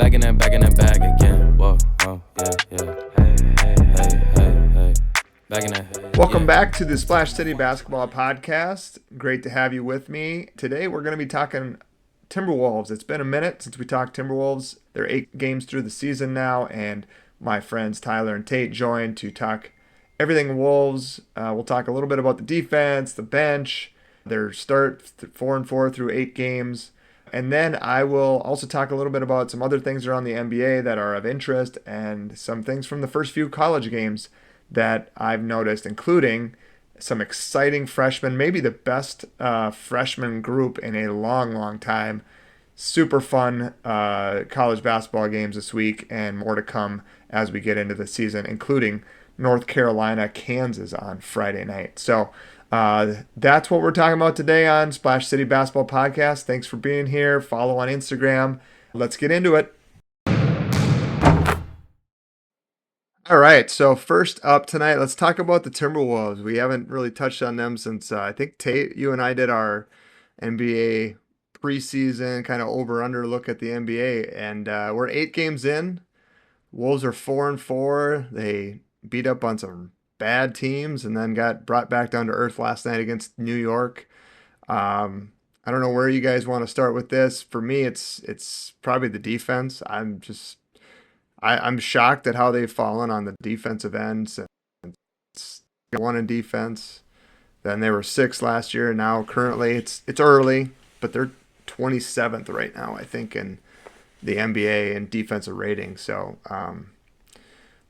Back in that bag again. Whoa, yeah. Hey. Back in that. Welcome back to the Splash City Basketball Podcast. Great to have you with me. Today we're going to be talking Timberwolves. It's been a minute since we talked Timberwolves. They're 8 games through the season now, and my friends Tyler and Tate joined to talk everything Wolves. We'll talk a little bit about the defense, the bench, their start 4-4 through 8 games. And then I will also talk a little bit about some other things around the NBA that are of interest and some things from the first few college games that I've noticed, including some exciting freshmen, maybe the best freshman group in a long time. Super fun college basketball games this week and more to come as we get into the season, including North Carolina, Kansas on Friday night. So that's what we're talking about today on Splash City Basketball Podcast. Thanks for being here. Follow on Instagram. Let's get into it. All right, so first up tonight, let's talk about the Timberwolves. We haven't really touched on them since I think Tate, you and I did our NBA preseason kind of over-under look at the NBA, and we're 8 games in. Wolves are 4-4. They beat up on some bad teams and then got brought back down to earth last night against New York. I don't know where you guys want to start with this. For me, it's probably the defense. I'm shocked at how they've fallen on the defensive ends. It's 1 in defense. Then they were 6 last year. Now currently it's early, but they're 27th right now, I think, in the NBA in defensive rating. So,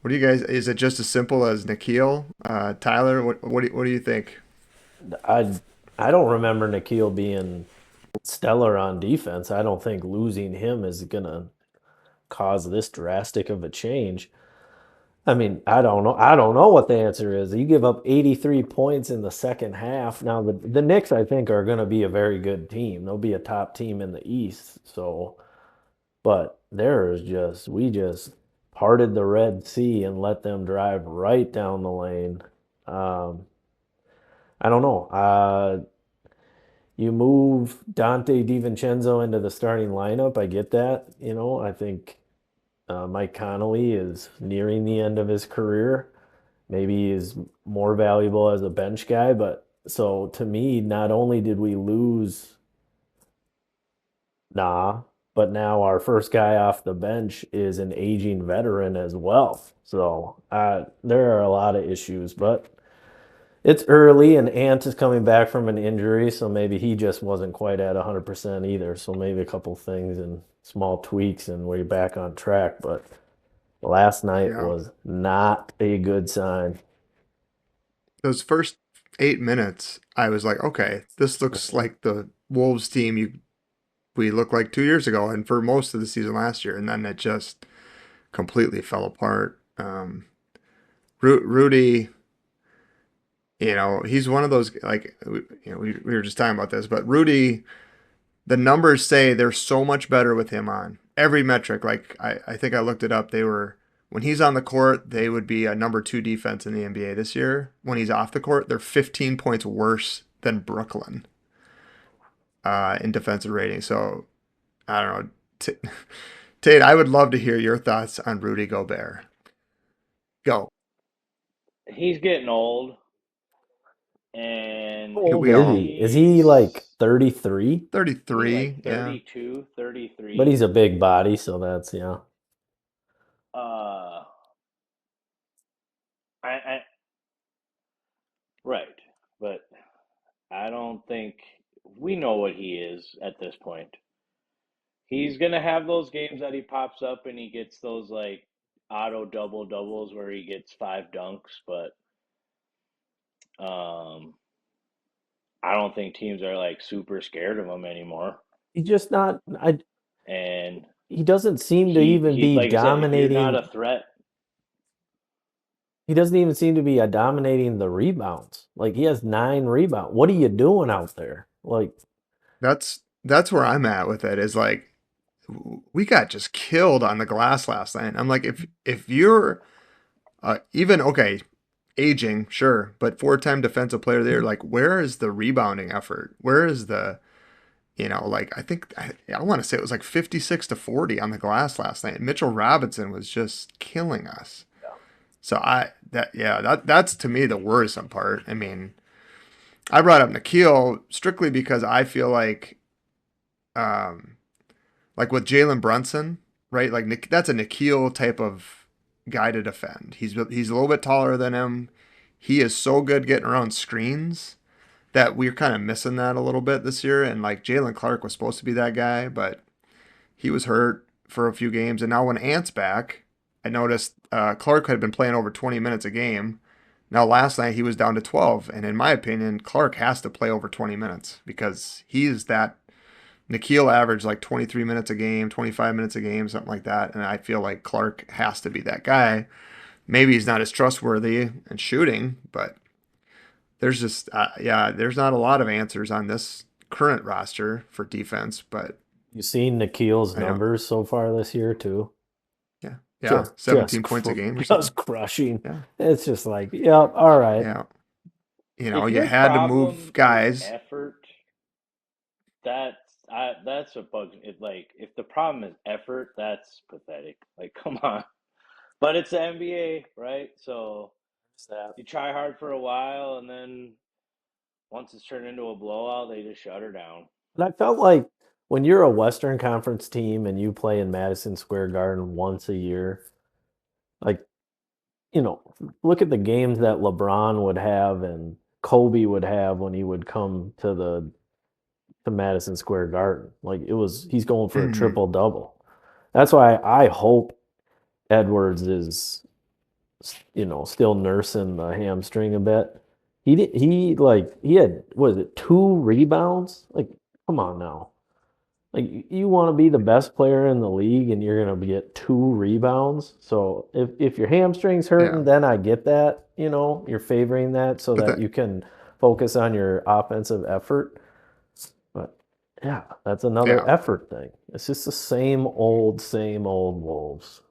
what do you guys? Is it just as simple as Nikhil? Tyler, what do you think? I don't remember Nikhil being stellar on defense. I don't think losing him is gonna cause this drastic of a change. I mean, I don't know what the answer is. You give up 83 points in the second half. Now the Knicks, I think, are going to be a very good team. They'll be a top team in the East. So, but we just parted the Red Sea and let them drive right down the lane. I don't know. You move Dante DiVincenzo into the starting lineup. I get that. I think Mike Conley is nearing the end of his career. Maybe he is more valuable as a bench guy. But so to me, not only did we lose but now our first guy off the bench is an aging veteran as well. So there are a lot of issues, but it's early, and Ant is coming back from an injury, so maybe he just wasn't quite at 100% either. So maybe a couple things and small tweaks, and we're back on track. But last night was not a good sign. Those first 8 minutes, I was like, okay, this looks like the Wolves team we looked like 2 years ago, and for most of the season last year, and then it just completely fell apart. Rudy, he's one of those, like, we were just talking about this, but Rudy, the numbers say they're so much better with him on every metric. Like, I think I looked it up. When he's on the court, they would be a number 2 defense in the NBA this year. When he's off the court, they're 15 points worse than Brooklyn in defensive rating. So, I don't know. Tate, I would love to hear your thoughts on Rudy Gobert. Go. He's getting old. And is he like 33? 33, like 32, 33. But he's a big body, so that's, Right, but I don't think we know what he is at this point. He's gonna have those games that he pops up and he gets those like auto doubles where he gets 5 dunks, but I don't think teams are like super scared of him anymore. He's just not. And he doesn't seem to even be like dominating. You're not a threat. He doesn't even seem to be dominating the rebounds. Like, he has 9 rebounds. What are you doing out there? Like, that's where I'm at with it. Is like, we got just killed on the glass last night. I'm like, if you're even okay, aging, sure, but 4-time defensive player there, like, where is the rebounding effort? Where is the Like I want to say it was like 56-40 on the glass last night. Mitchell Robinson was just killing us. So that's to me the worrisome part. I mean, I brought up Nikhil strictly because I feel like with Jalen Brunson, right? Like that's a Nikhil type of guy to defend. He's a little bit taller than him. He is so good getting around screens that we're kind of missing that a little bit this year. And like Jalen Clark was supposed to be that guy, but he was hurt for a few games. And now when Ant's back, I noticed Clark had been playing over 20 minutes a game. Now last night he was down to 12. And in my opinion, Clark has to play over 20 minutes because he's that. Nikhil averaged like 23 minutes a game, 25 minutes a game, something like that. And I feel like Clark has to be that guy. Maybe he's not as trustworthy in shooting, but there's just, there's not a lot of answers on this current roster for defense. But you seen Nikhil's numbers so far this year too? Yeah, 17 points a game or something. Just crushing. Yeah. It's just like, yep, all right. Yeah. You had to move guys. Effort. That's what bugs me. Like, if the problem is effort, that's pathetic. Like, come on. But it's the NBA, right? So you try hard for a while, and then once it's turned into a blowout, they just shut her down. And I felt like when you're a Western Conference team and you play in Madison Square Garden once a year, like, look at the games that LeBron would have and Kobe would have when he would come to Madison Square Garden. Like he's going for a triple double. That's why I hope Edwards is, still nursing the hamstring a bit. He had, was it 2 rebounds? Like, come on now. Like, you want to be the best player in the league and you're going to get 2 rebounds. So if your hamstring's hurting, then I get that, you're favoring that so that you can focus on your offensive effort. But yeah, that's another effort thing. It's just the same old Wolves.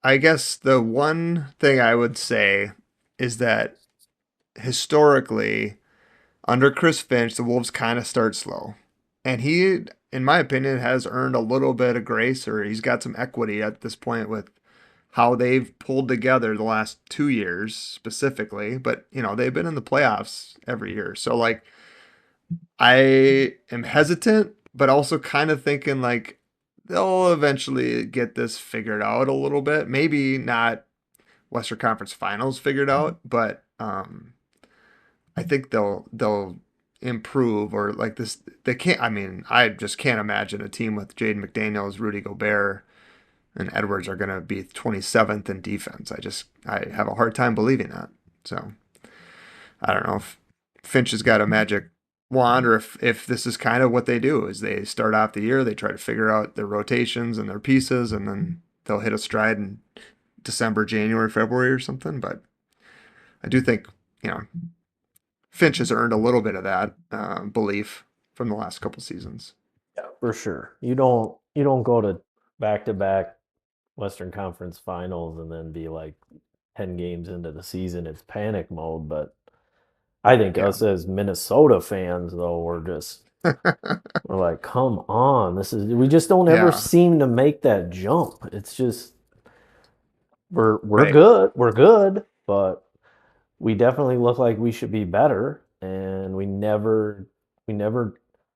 I guess the one thing I would say is that historically, under Chris Finch, the Wolves kind of start slow. And he, in my opinion, has earned a little bit of grace, or he's got some equity at this point with how they've pulled together the last 2 years specifically. But, they've been in the playoffs every year. So, like, I am hesitant, but also kind of thinking, like, they'll eventually get this figured out a little bit. Maybe not Western Conference Finals figured out, but I think they'll improve, or like this. They can't. I mean, I just can't imagine a team with Jaden McDaniels, Rudy Gobert, and Edwards are going to be 27th in defense. I have a hard time believing that. So I don't know if Finch has got a magic wand, or if this is kind of what they do is they start off the year, they try to figure out their rotations and their pieces, and then they'll hit a stride in December, January, February or something. But I do think, Finch has earned a little bit of that belief from the last couple seasons. Yeah, for sure. You don't go to back-to-back Western Conference Finals and then be like 10 games into the season, it's panic mode. But I think us as Minnesota fans, though, we're like, come on, we just don't ever seem to make that jump. It's just we're good, but we definitely look like we should be better, and we never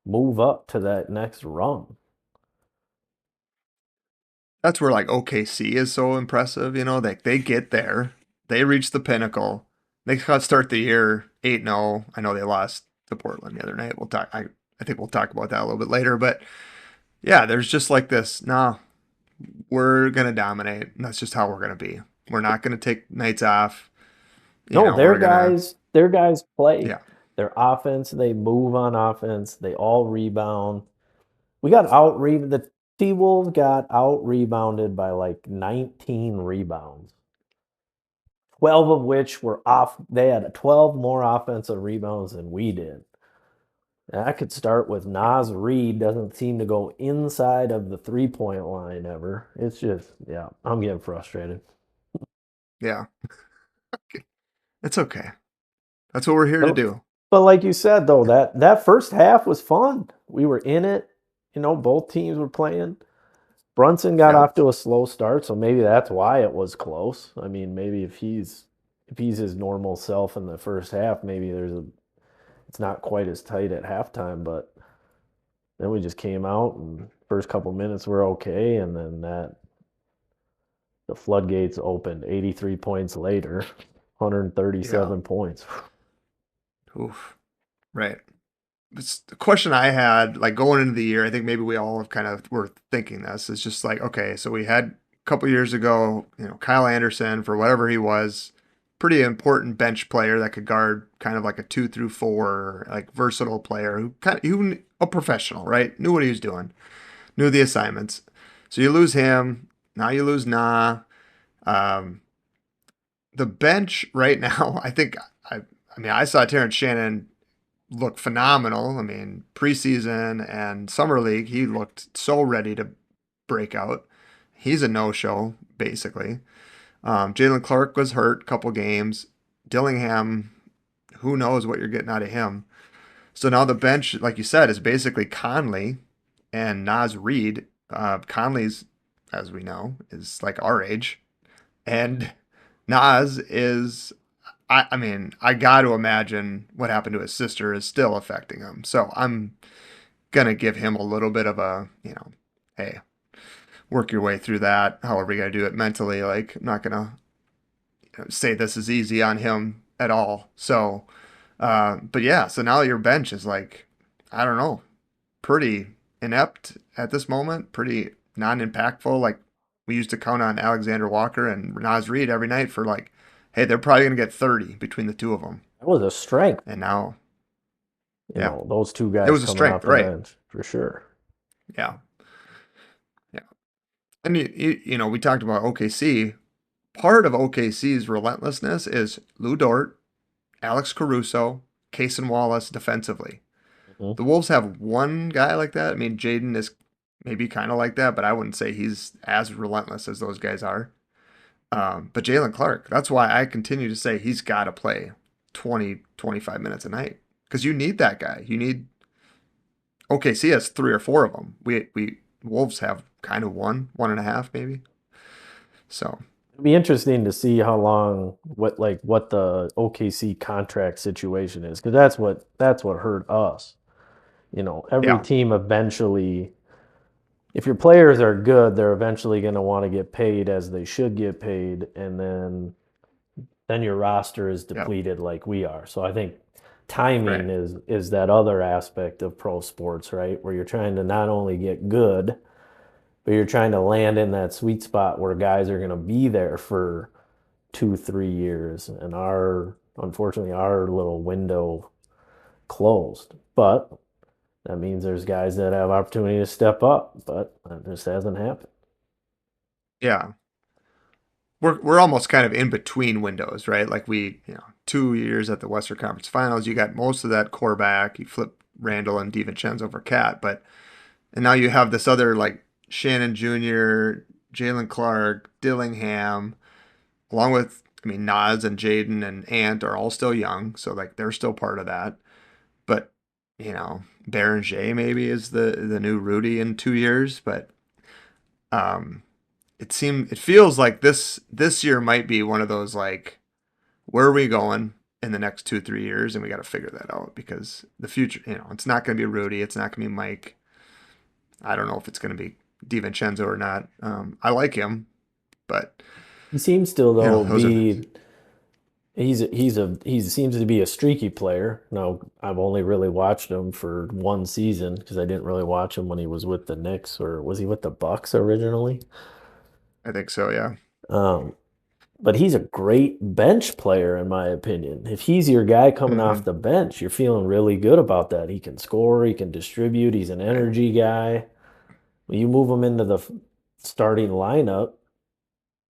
move up to that next rung. That's where like OKC is so impressive, like they get there, they reach the pinnacle. They start the year 8-0. I know they lost to Portland the other night. We'll talk. I think we'll talk about that a little bit later. But yeah, there's just like this. No, we're gonna dominate. And that's just how we're gonna be. We're not gonna take nights off. Their guys play. Yeah. Their offense. They move on offense. They all rebound. We got the T-Wolves got out rebounded by like 19 rebounds. 12 of which were off. They had 12 more offensive rebounds than we did. And I could start with Naz Reid doesn't seem to go inside of the 3-point line ever. It's just, I'm getting frustrated. Yeah. It's okay. That's what we're here to do. But like you said, though, that first half was fun. We were in it. Both teams were playing. Brunson got Yeah. off to a slow start, so maybe that's why it was close. I mean, maybe if he's his normal self in the first half, maybe it's not quite as tight at halftime. But then we just came out, and first couple minutes were okay, and then the floodgates opened. 83 points later, 137 Yeah. points. Oof. Right. The question I had, like going into the year, I think maybe we all kind of were thinking this. It's just like, okay, so we had a couple years ago, Kyle Anderson, for whatever he was, pretty important bench player that could guard kind of like a 2 through 4, like versatile player who a professional, right? Knew what he was doing, knew the assignments. So you lose him. Now you lose Nah. Um, the bench right now, I saw Terrence Shannon look phenomenal. I mean, preseason and summer league, he looked so ready to break out. He's a no-show, basically. Jalen Clark was hurt a couple games. Dillingham, who knows what you're getting out of him. So now the bench, like you said, is basically Conley and Naz Reid. Conley's, as we know, is like our age. And Naz is, I mean, I got to imagine what happened to his sister is still affecting him. So I'm going to give him a little bit of a, hey, work your way through that, however you got to do it mentally. Like, I'm not going to say this is easy on him at all. So, but yeah, so now your bench is like, I don't know, pretty inept at this moment, pretty non-impactful. Like, we used to count on Alexander Walker and Naz Reid every night for like, hey, they're probably going to get 30 between the two of them. That was a strength. And now, Yeah, those two guys it was a coming strength, off the right? bench for sure. Yeah. Yeah. And, we talked about OKC. Part of OKC's relentlessness is Lou Dort, Alex Caruso, Cason Wallace defensively. Mhm. The Wolves have one guy like that. I mean, Jaden is maybe kind of like that, but I wouldn't say he's as relentless as those guys are. But Jalen Clark, that's why I continue to say he's got to play 20, 25 minutes a night because you need that guy. You need OKC has 3 or 4 of them. We Wolves have kind of 1.5 maybe. So It'd be interesting to see how long what the OKC contract situation is, because that's what hurt us. Every yeah, team eventually, if your players are good, they're eventually going to want to get paid as they should get paid, and then your roster is yeah, depleted like we are. So I think right, timing is that other aspect of pro sports, right? Where you're trying to not only get good, but you're trying to land in that sweet spot where guys are going to be there for 2, 3 years. And unfortunately, our little window closed. But that means there's guys that have opportunity to step up, but that just hasn't happened. yeah. We're almost kind of in between windows, right? Like 2 years at the Western Conference Finals, you got most of that core back. You flip Randall and DiVincenzo for Cat, and now you have this other like Shannon Jr., Jalen Clark, Dillingham, along with Nas and Jaden and Ant are all still young, so like they're still part of that. But Berenger maybe is the new Rudy in 2 years, but um it feels like this year might be one of those like, where are we going in the next 2-3 years, and we got to figure that out because the future, it's not going to be Rudy, it's not going to be Mike. I don't know if it's going to be DiVincenzo or not. I like him, but He seems to though those are be he seems to be a streaky player. Now I've only really watched him for one season because I didn't really watch him when he was with the Knicks, or was he with the Bucks originally? I think so, yeah. Um, but he's a great bench player in my opinion. If he's your guy coming Hmm. off the bench, you're feeling really good about that. He can score, he can distribute, he's an Right. energy guy. When you move him into the starting lineup,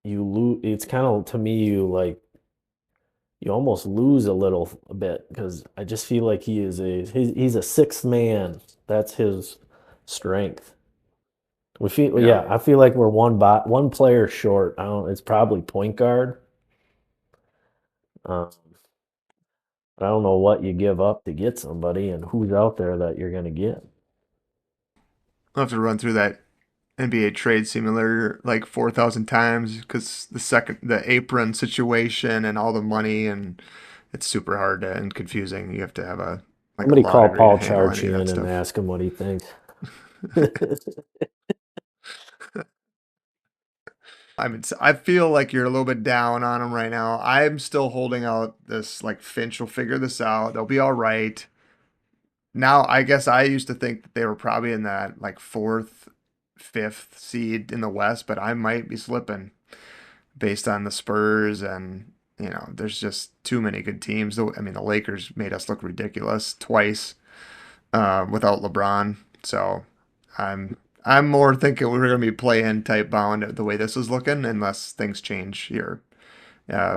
you lose. It's kind of, to me, you almost lose a little bit because I just feel like he's a sixth man. That's his strength. Yeah. I feel like we're one player short. I don't. It's probably point guard. Um, I don't know what you give up to get somebody and who's out there that you're going to get. I'll have to run through that NBA trade simulator like 4,000 times because the apron situation and all the money, and it's super hard and confusing. You have to have a Somebody call lottery to Paul handle any of that Charchian and stuff. ask him what he thinks. I feel like you're a little bit down on them right now. I'm still holding out this like Finch will figure this out. They'll be all right. Now, I guess I used to think that they were probably in that like fourth, fifth seed in the West, but I might be slipping based on the Spurs and there's just too many good teams. I mean, the Lakers made us look ridiculous twice without LeBron. So I'm more thinking we're going to be play-in type bound the way this is looking, unless things change here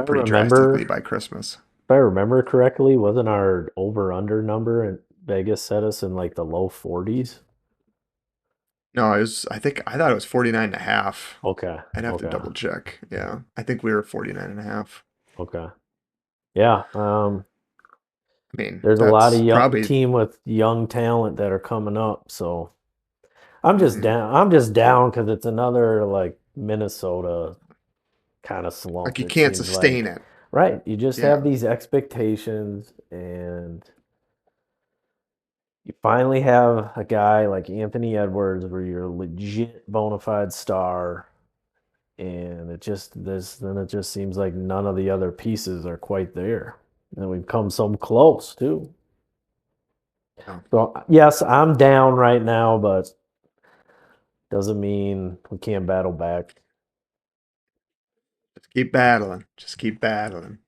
pretty drastically by Christmas. If I remember correctly, wasn't our over-under number in Vegas set us in like the low 40s? No, I thought it was 49.5. Okay. I'd have to double check. Yeah. I think we were 49.5. Okay. Yeah. I mean, there's a lot of probably team with young talent that are coming up, so I'm just down. I'm just down because it's another like Minnesota kind of slump. like you can't sustain it. Right. You just have these expectations, and you finally have a guy like Anthony Edwards where you're a legit bona fide star, and it just seems like none of the other pieces are quite there. And we've come so close too. Yeah. So yes, I'm down right now, but doesn't mean we can't battle back. Just keep battling. Just keep battling.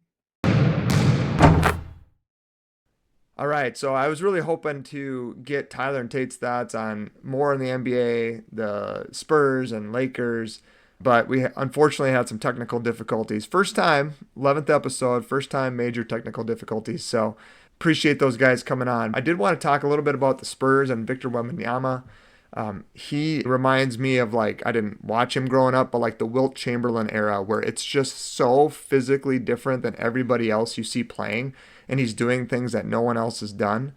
All right, so I was really hoping to get Tyler and Tate's thoughts on more in the NBA, the Spurs and Lakers, but we unfortunately had some technical difficulties. First time, 11th episode, first time major technical difficulties, so appreciate those guys coming on. I did want to talk a little bit about the Spurs and Victor Wembanyama. He reminds me of I didn't watch him growing up, but like the Wilt Chamberlain era where it's just so physically different than everybody else you see playing, and he's doing things that no one else has done.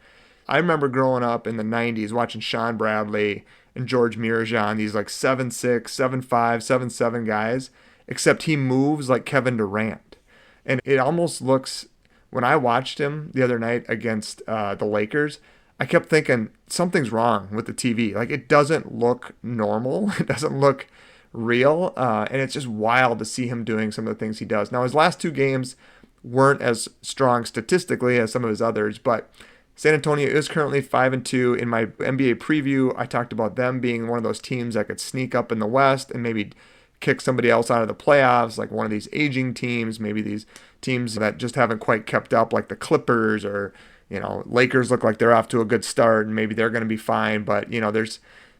I remember growing up in the 90s watching Sean Bradley and George Mirajan, these like 7'6", 7'5", 7'7" guys, except he moves like Kevin Durant. And it almost looks, when I watched him the other night against the Lakers, I kept thinking something's wrong with the TV. Like it doesn't look normal. It doesn't look real. And it's just wild to see him doing some of the things he does. Now his last two games weren't as strong statistically as some of his others, but San Antonio is currently 5-2. In my NBA preview, I talked about them being one of those teams that could sneak up in the West and maybe kick somebody else out of the playoffs, like one of these aging teams, maybe these teams that just haven't quite kept up, like the Clippers or Lakers look like they're off to a good start and maybe they're going to be fine. But there's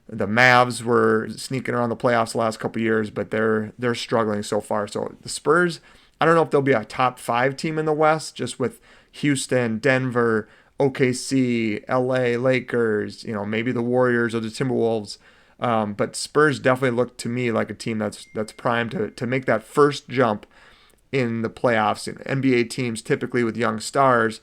the Mavs were sneaking around the playoffs the last couple of years, but they're struggling so far. So the Spurs, I don't know if they'll be a top 5 team in the West, just with Houston, Denver, OKC, LA, Lakers, maybe the Warriors or the Timberwolves. But Spurs definitely look to me like a team that's primed to make that first jump in the playoffs. And NBA teams typically with young stars,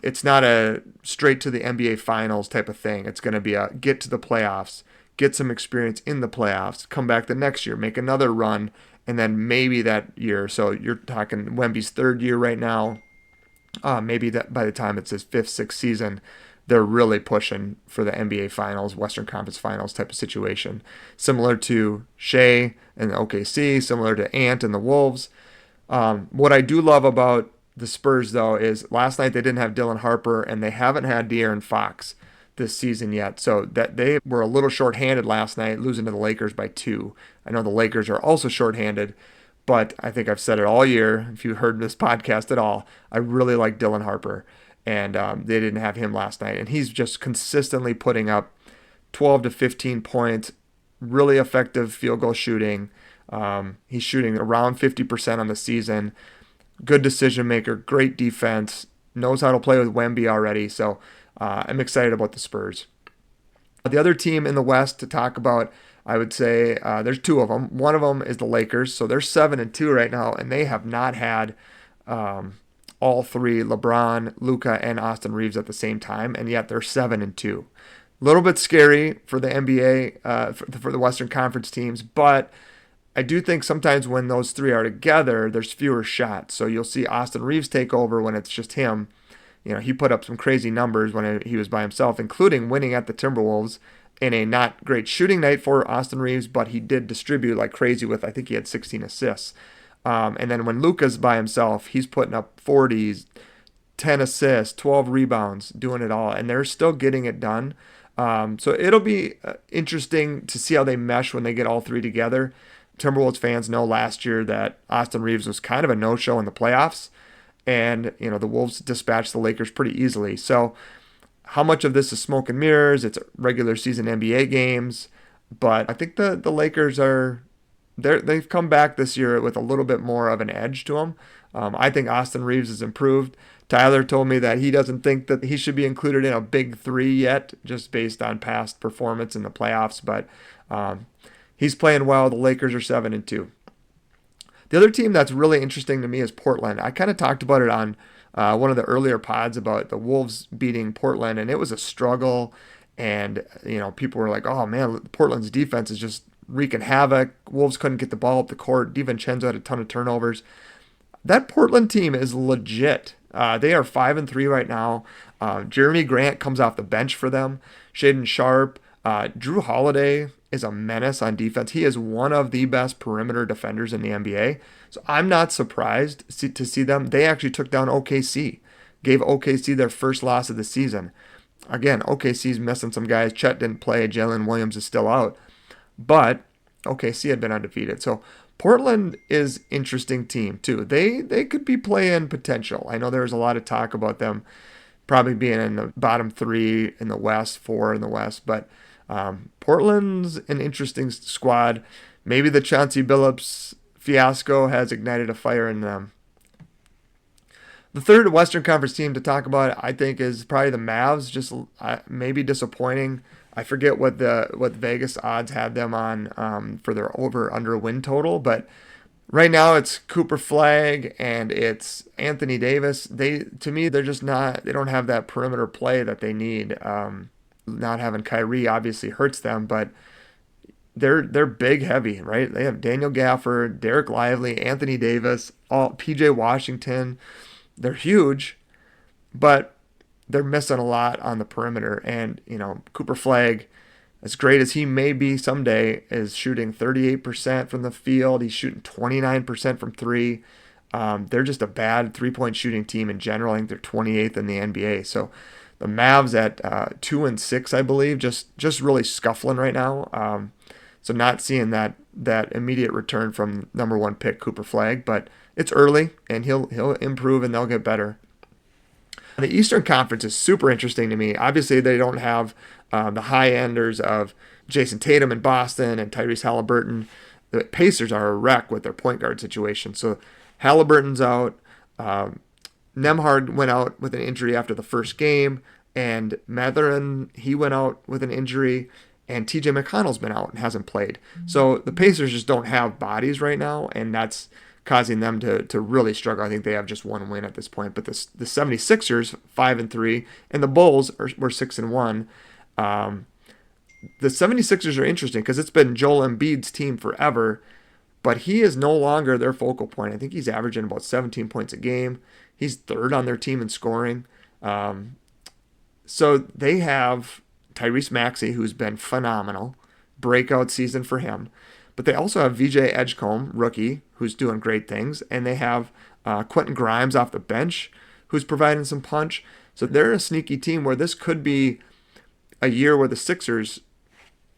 it's not a straight to the NBA finals type of thing. It's going to be a get to the playoffs, get some experience in the playoffs, come back the next year, make another run, and then maybe that year. So you're talking Wemby's third year right now. Maybe that by the time it's his 5th, 6th season, they're really pushing for the NBA Finals, Western Conference Finals type of situation. Similar to Shea and the OKC, similar to Ant and the Wolves. What I do love about the Spurs, though, is last night they didn't have Dylan Harper and they haven't had De'Aaron Fox this season yet. So that they were a little shorthanded last night, losing to the Lakers by 2. I know the Lakers are also shorthanded, but I think I've said it all year. If you heard this podcast at all, I really like Dylan Harper. And they didn't have him last night. And he's just consistently putting up 12 to 15 points, really effective field goal shooting. He's shooting around 50% on the season. Good decision maker, great defense, knows how to play with Wemby already. So I'm excited about the Spurs. The other team in the West to talk about, I would say there's 2 of them. One of them is the Lakers. So they're 7-2 right now, and they have not had all three, LeBron, Luka, and Austin Reeves at the same time, and yet they're 7-2. A little bit scary for the NBA, for the Western Conference teams, but I do think sometimes when those three are together, there's fewer shots. So you'll see Austin Reeves take over when it's just him. He put up some crazy numbers when he was by himself, including winning at the Timberwolves in a not great shooting night for Austin Reeves, but he did distribute like crazy with, I think he had 16 assists. And then when Luka's by himself, he's putting up 40s, 10 assists, 12 rebounds, doing it all, and they're still getting it done. So it'll be interesting to see how they mesh when they get all three together. Timberwolves fans know last year that Austin Reeves was kind of a no-show in the playoffs, and the Wolves dispatched the Lakers pretty easily. So how much of this is smoke and mirrors? It's regular season NBA games, but I think the Lakers they've come back this year with a little bit more of an edge to them. I think Austin Reeves has improved. Tyler told me that he doesn't think that he should be included in a big three yet, just based on past performance in the playoffs, but he's playing well. The Lakers are 7-2. The other team that's really interesting to me is Portland. I kind of talked about it on one of the earlier pods about the Wolves beating Portland, and it was a struggle. And people were like, "Oh man, Portland's defense is just wreaking havoc. Wolves couldn't get the ball up the court. DiVincenzo had a ton of turnovers." That Portland team is legit. They are 5-3 right now. Jeremy Grant comes off the bench for them. Shaedon Sharpe, Drew Holiday is a menace on defense. He is one of the best perimeter defenders in the NBA. So I'm not surprised to see them. They actually took down OKC, gave OKC their first loss of the season. Again, OKC's missing some guys. Chet didn't play. Jalen Williams is still out. But OKC had been undefeated. So Portland is interesting team too. They could be playing potential. I know there's a lot of talk about them probably being in the bottom 3 in the West, 4 in the West, but Portland's an interesting squad. Maybe the Chauncey Billups fiasco has ignited a fire in them. The third Western Conference team to talk about, I think, is probably the Mavs. Just maybe disappointing. I forget what Vegas odds had them on for their over/under win total, but right now it's Cooper Flagg and it's Anthony Davis. To me, they're just not. They don't have that perimeter play that they need. Not having Kyrie obviously hurts them, but they're big heavy, right? They have Daniel Gafford, Derek Lively, Anthony Davis, PJ Washington. They're huge, but they're missing a lot on the perimeter. And Cooper Flagg, as great as he may be someday, is shooting 38% from the field. He's shooting 29% from three. They're just a bad three-point shooting team in general. I think they're 28th in the NBA. So the Mavs at 2-6, I believe, just really scuffling right now. So not seeing that immediate return from number 1 pick Cooper Flagg, but it's early and he'll improve and they'll get better. The Eastern Conference is super interesting to me. Obviously, they don't have the high-enders of Jason Tatum in Boston and Tyrese Halliburton. The Pacers are a wreck with their point guard situation. So Halliburton's out. Nembhard went out with an injury after the first game, and Mathurin, he went out with an injury, and TJ McConnell's been out and hasn't played. So the Pacers just don't have bodies right now, and that's causing them to really struggle. I think they have just one win at this point. But the 76ers, 5-3, and the Bulls were 6-1. The 76ers are interesting because it's been Joel Embiid's team forever, but he is no longer their focal point. I think he's averaging about 17 points a game. He's third on their team in scoring. So they have Tyrese Maxey, who's been phenomenal. Breakout season for him. But they also have VJ Edgecombe, rookie, who's doing great things. And they have Quentin Grimes off the bench, who's providing some punch. So they're a sneaky team where this could be a year where the Sixers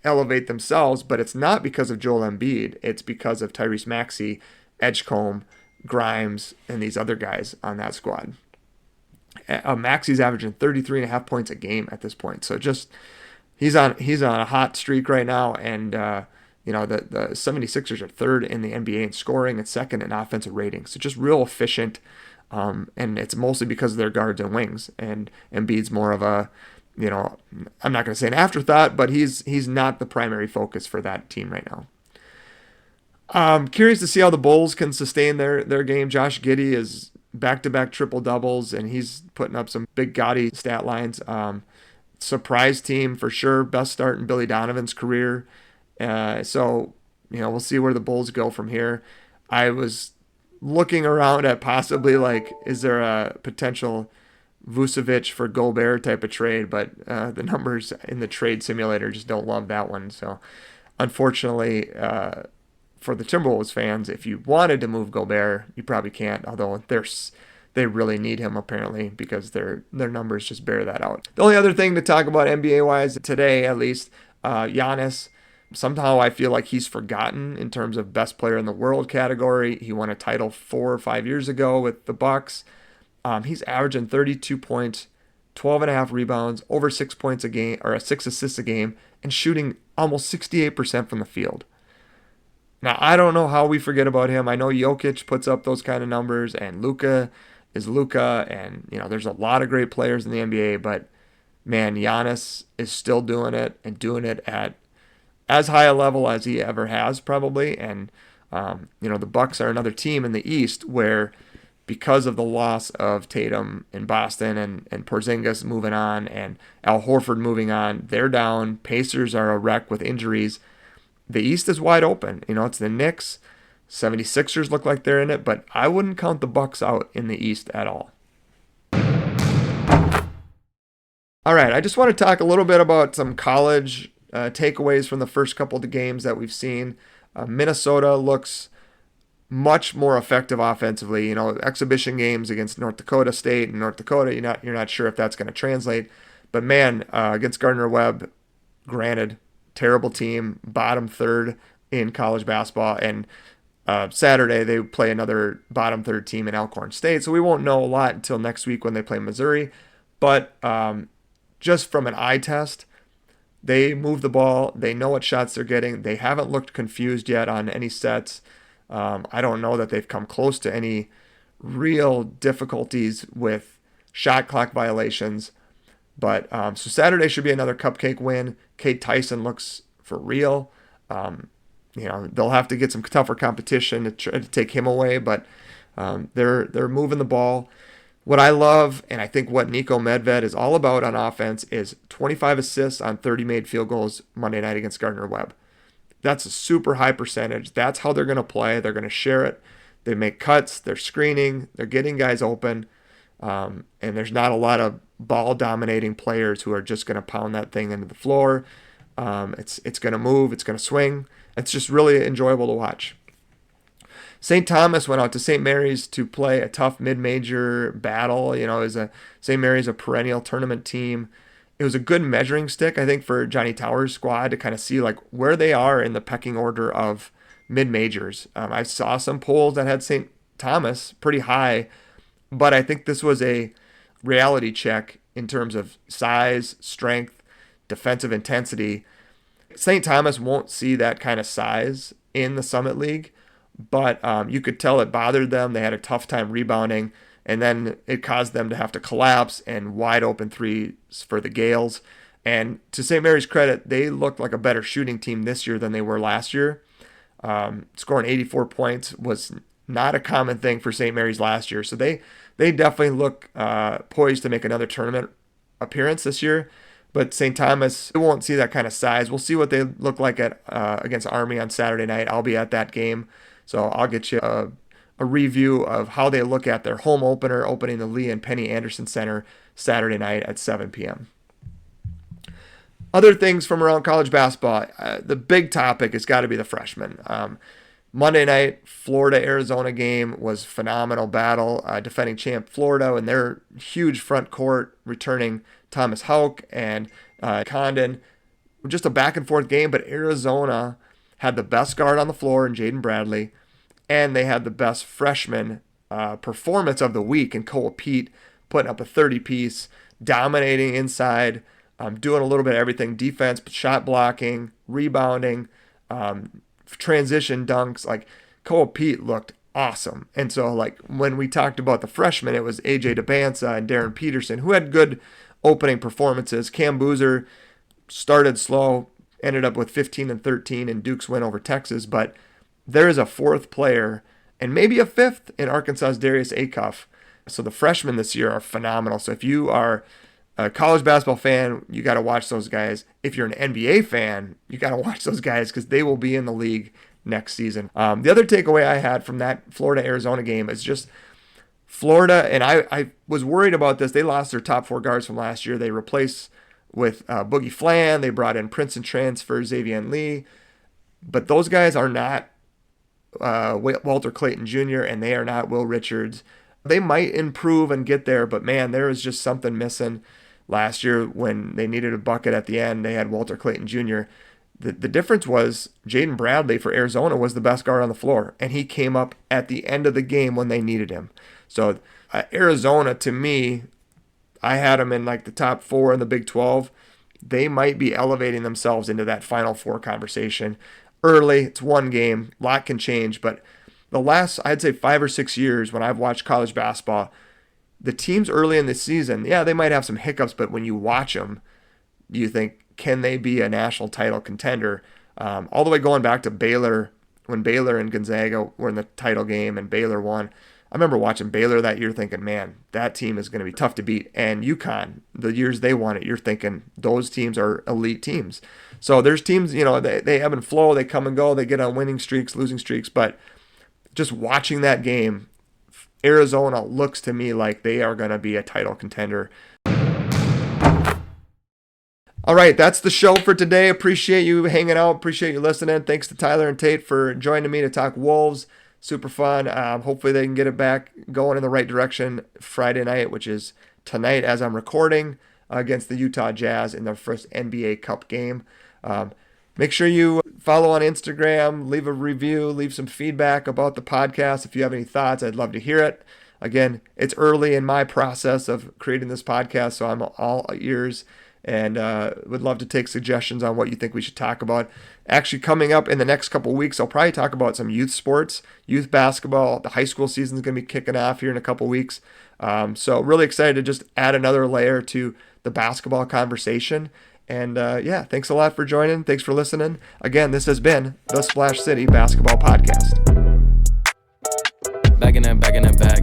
elevate themselves, but it's not because of Joel Embiid. It's because of Tyrese Maxey, Edgecombe, Grimes, and these other guys on that squad. Maxey's averaging 33.5 points a game at this point. So just he's on a hot streak right now, and the 76ers are third in the NBA in scoring and second in offensive rating. So just real efficient, and it's mostly because of their guards and wings. And Embiid's more of a, I'm not going to say an afterthought, but he's not the primary focus for that team right now. Curious to see how the Bulls can sustain their game. Josh Giddey is back-to-back triple-doubles, and he's putting up some big gaudy stat lines. Surprise team for sure. Best start in Billy Donovan's career. So, we'll see where the Bulls go from here. I was looking around at possibly, is there a potential Vucevic for Gobert type of trade, but the numbers in the trade simulator just don't love that one. So, unfortunately, for the Timberwolves fans, if you wanted to move Gobert, you probably can't, although they really need him apparently because their numbers just bear that out. The only other thing to talk about NBA-wise today, at least, Giannis. Somehow I feel like he's forgotten in terms of best player in the world category. He won a title 4 or 5 years ago with the Bucks. He's averaging 32 points, 12.5 rebounds, over 6 points a game, or 6 assists a game, and shooting almost 68% from the field. Now, I don't know how we forget about him. I know Jokic puts up those kind of numbers, and Luka is Luka, and there's a lot of great players in the NBA, but man, Giannis is still doing it, and doing it at as high a level as he ever has probably. And the Bucks are another team in the East where, because of the loss of Tatum in Boston and Porzingis moving on and Al Horford moving on, they're down. Pacers are a wreck with injuries. The East is wide open. It's the Knicks. 76ers look like they're in it, but I wouldn't count the Bucks out in the East at all. All right, I just want to talk a little bit about some college takeaways from the first couple of the games that we've seen. Minnesota looks much more effective offensively. Exhibition games against North Dakota State and North Dakota, you're not sure if that's going to translate. But man, against Gardner-Webb, granted, terrible team, bottom third in college basketball, and Saturday they play another bottom third team in Alcorn State. So we won't know a lot until next week when they play Missouri. But just from an eye test, they move the ball. They know what shots they're getting. They haven't looked confused yet on any sets. I don't know that they've come close to any real difficulties with shot clock violations. But so Saturday should be another cupcake win. Kate Tyson looks for real. They'll have to get some tougher competition to try to take him away, but they're moving the ball. What I love, and I think what Nico Medved is all about on offense, is 25 assists on 30 made field goals Monday night against Gardner-Webb. That's a super high percentage. That's how they're going to play. They're going to share it. They make cuts. They're screening. They're getting guys open. And there's not a lot of ball-dominating players who are just going to pound that thing into the floor. It's going to move. It's going to swing. It's just really enjoyable to watch. St. Thomas went out to St. Mary's to play a tough mid-major battle. St. Mary's a perennial tournament team. It was a good measuring stick, I think, for Johnny Towers' squad to kind of see where they are in the pecking order of mid-majors. I saw some polls that had St. Thomas pretty high, but I think this was a reality check in terms of size, strength, defensive intensity. St. Thomas won't see that kind of size in the Summit League, but you could tell it bothered them. They had a tough time rebounding, and then it caused them to have to collapse and wide open threes for the Gales. And to St. Mary's credit, they looked like a better shooting team this year than they were last year. Scoring 84 points was not a common thing for St. Mary's last year, so they definitely look poised to make another tournament appearance this year. But St. Thomas, we won't see that kind of size. We'll see what they look like at against Army on Saturday night. I'll be at that game, so I'll get you a review of how they look at their home opener, opening the Lee and Penny Anderson Center Saturday night at 7 p.m. Other things from around college basketball, the big topic has got to be the freshmen. Monday night, Florida-Arizona game was phenomenal battle. Defending champ Florida and their huge front court, returning Thomas Houck and Condon. Just a back-and-forth game, but Arizona had the best guard on the floor in Jaden Bradley, and they had the best freshman performance of the week in Peat, putting up a 30-piece, dominating inside, doing a little bit of everything, defense, shot blocking, rebounding, transition dunks. Peat looked awesome. And so when we talked about the freshmen, it was AJ DeBansa and Darren Peterson, who had good opening performances. Cam Boozer started slow, ended up with 15 and 13 in Duke's win over Texas, but there is a fourth player and maybe a fifth in Arkansas's Darius Acuff So the freshmen this year are phenomenal. So if you are a college basketball fan, you got to watch those guys. If you're an NBA fan, you got to watch those guys because they will be in the league next season. The other takeaway I had from that Florida-Arizona game is just Florida, and I was worried about this. They lost their top 4 guards from last year. They replaced with Boogie Flan. They brought in Princeton transfer Xavier Lee. But those guys are not Walter Clayton Jr., and they are not Will Richards. They might improve and get there, but man, there is just something missing. Last year when they needed a bucket at the end, they had Walter Clayton Jr. The difference was Jaden Bradley for Arizona was the best guard on the floor, and he came up at the end of the game when they needed him. So Arizona, to me, I had them in like the top 4 in the Big 12. They might be elevating themselves into that Final Four conversation. Early, it's one game, a lot can change, but the last, I'd say 5 or 6 years when I've watched college basketball, the teams early in the season, yeah, they might have some hiccups, but when you watch them, you think, can they be a national title contender? All the way going back to Baylor, when Baylor and Gonzaga were in the title game and Baylor won. I remember watching Baylor that year thinking, man, that team is going to be tough to beat. And UConn, the years they won it, you're thinking those teams are elite teams. So there's teams, they ebb and flow, they come and go, they get on winning streaks, losing streaks. But just watching that game, Arizona looks to me like they are going to be a title contender. All right, that's the show for today. Appreciate you hanging out. Appreciate you listening. Thanks to Tyler and Tate for joining me to talk Wolves. Super fun. Hopefully they can get it back going in the right direction Friday night, which is tonight as I'm recording, against the Utah Jazz in their first NBA Cup game. Make sure you follow on Instagram, leave a review, leave some feedback about the podcast. If you have any thoughts, I'd love to hear it. Again, it's early in my process of creating this podcast, so I'm all ears and would love to take suggestions on what you think we should talk about. Actually, coming up in the next couple of weeks, I'll probably talk about some youth sports, youth basketball. The high school season is going to be kicking off here in a couple of weeks. So really excited to just add another layer to the basketball conversation. And thanks a lot for joining. Thanks for listening. Again, this has been the Splash City Basketball Podcast. Back in that bag.